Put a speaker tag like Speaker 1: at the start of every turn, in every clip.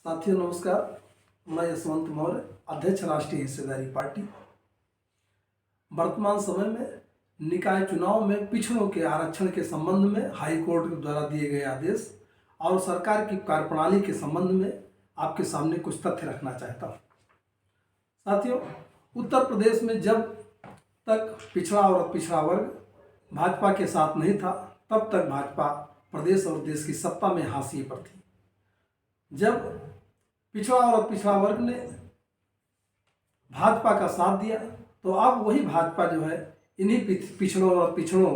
Speaker 1: साथियों नमस्कार। मैं यशवंत मौर्य, अध्यक्ष राष्ट्रीय हिस्सेदारी पार्टी। वर्तमान समय में निकाय चुनाव में पिछड़ों के आरक्षण के संबंध में हाई कोर्ट द्वारा दिए गए आदेश और सरकार की कार्यप्रणाली के संबंध में आपके सामने कुछ तथ्य रखना चाहता हूँ। साथियों, उत्तर प्रदेश में जब तक पिछड़ा और पिछड़ा वर्ग भाजपा के साथ नहीं था, तब तक भाजपा प्रदेश और देश की सत्ता में हाशिए पर थी। जब पिछड़ा और पिछड़ा वर्ग ने भाजपा का साथ दिया, तो अब वही भाजपा जो है इन्हीं पिछड़ों और पिछड़ों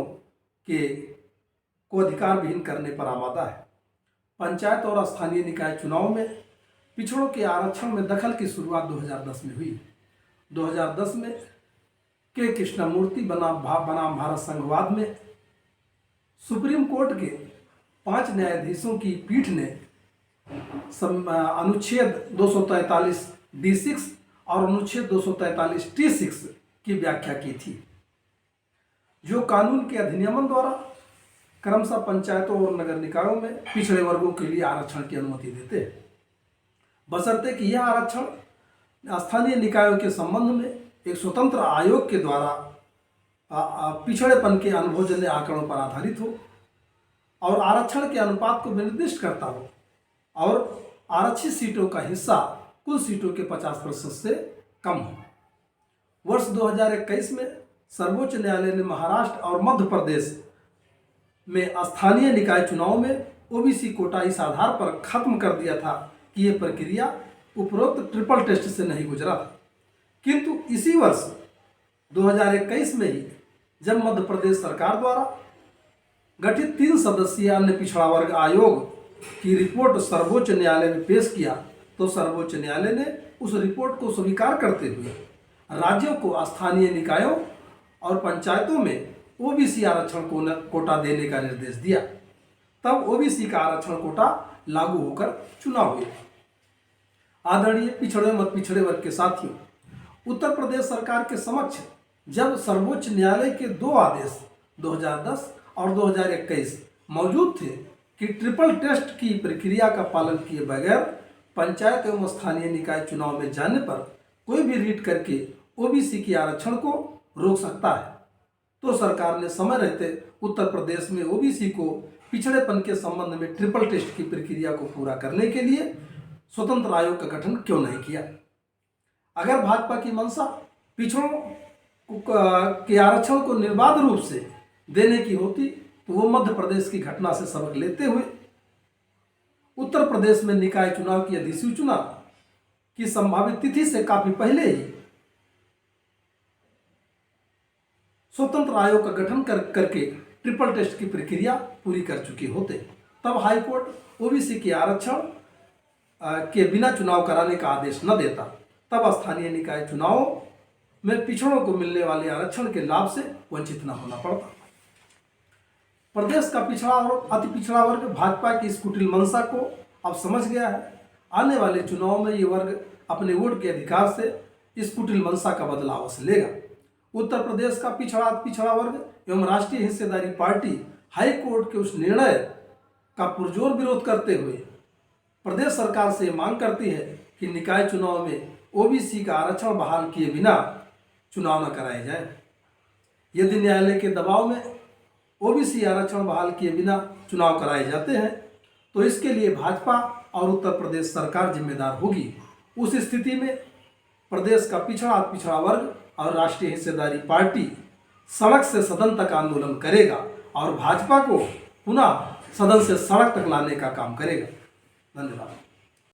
Speaker 1: को अधिकार विहीन करने पर आमादा है। पंचायत और स्थानीय निकाय चुनाव में पिछड़ों के आरक्षण में दखल की शुरुआत 2010 में हुई। 2010 में के कृष्णमूर्ति बनाम भारत संघवाद में सुप्रीम कोर्ट के 5 न्यायाधीशों की पीठ ने अनुच्छेद 243 D6 और अनुच्छेद 243 T6 की व्याख्या की थी, जो कानून के अधिनियमन द्वारा क्रमशः पंचायतों और नगर निकायों में पिछड़े वर्गों के लिए आरक्षण की अनुमति देते हैं, बशर्ते कि यह आरक्षण स्थानीय निकायों के संबंध में एक स्वतंत्र आयोग के द्वारा पिछड़ेपन के अनुभवजन्य आंकड़ों पर आधारित हो और आरक्षण के अनुपात को निर्दिष्ट करता हो और आरक्षित सीटों का हिस्सा कुल सीटों के 50% से कम हो। वर्ष 2021 में सर्वोच्च न्यायालय ने महाराष्ट्र और मध्य प्रदेश में स्थानीय निकाय चुनाव में ओबीसी कोटा इस आधार पर खत्म कर दिया था कि यह प्रक्रिया उपरोक्त ट्रिपल टेस्ट से नहीं गुजरा था। किंतु इसी वर्ष 2021 में ही जब मध्य प्रदेश सरकार द्वारा गठित 3 सदस्यीय अन्य पिछड़ा वर्ग आयोग की रिपोर्ट सर्वोच्च न्यायालय में पेश किया, तो सर्वोच्च न्यायालय ने उस रिपोर्ट को स्वीकार करते हुए राज्यों को स्थानीय निकायों और पंचायतों में ओबीसी आरक्षण कोटा देने का निर्देश दिया। तब ओबीसी का आरक्षण कोटा लागू होकर चुनाव हुए। आदरणीय पिछड़े मत पिछड़े वर्ग के साथियों, उत्तर प्रदेश सरकार के समक्ष जब सर्वोच्च न्यायालय के 2 आदेश 2010 और 2021 मौजूद थे कि ट्रिपल टेस्ट की प्रक्रिया का पालन किए बगैर पंचायत एवं स्थानीय निकाय चुनाव में जाने पर कोई भी रीट करके ओबीसी के आरक्षण को रोक सकता है, तो सरकार ने समय रहते उत्तर प्रदेश में ओबीसी को पिछड़ेपन के संबंध में ट्रिपल टेस्ट की प्रक्रिया को पूरा करने के लिए स्वतंत्र आयोग का गठन क्यों नहीं किया। अगर भाजपा की मंशा पिछड़ों के आरक्षण को निर्बाध रूप से देने की होती, तो वो मध्य प्रदेश की घटना से सबक लेते हुए उत्तर प्रदेश में निकाय चुनाव की अधिसूचना की संभावित तिथि से काफी पहले ही स्वतंत्र आयोग का गठन करके ट्रिपल टेस्ट की प्रक्रिया पूरी कर चुके होते। तब हाईकोर्ट ओबीसी के आरक्षण के बिना चुनाव कराने का आदेश न देता, तब स्थानीय निकाय चुनावों में पिछड़ों को मिलने वाले आरक्षण के लाभ से वंचित न होना पड़ता। प्रदेश का पिछड़ा और अति पिछड़ा वर्ग भाजपा की इस कुटिल मंशा को अब समझ गया है। आने वाले चुनाव में ये वर्ग अपने वोट के अधिकार से इस कुटिल मंशा का बदला अवश्य लेगा। उत्तर प्रदेश का पिछड़ा वर्ग एवं राष्ट्रीय हिस्सेदारी पार्टी हाई कोर्ट के उस निर्णय का पुरजोर विरोध करते हुए प्रदेश सरकार से मांग करती है कि निकाय चुनाव में ओबीसी का आरक्षण बहाल किए बिना चुनाव न कराए जाए। यदि न्यायालय के दबाव में ओबीसी आरक्षण बहाल किए बिना चुनाव कराए जाते हैं, तो इसके लिए भाजपा और उत्तर प्रदेश सरकार जिम्मेदार होगी। उस स्थिति में प्रदेश का पिछड़ा वर्ग और राष्ट्रीय हिस्सेदारी पार्टी सड़क से सदन तक आंदोलन करेगा और भाजपा को पुनः सदन से सड़क तक लाने का काम करेगा। धन्यवाद।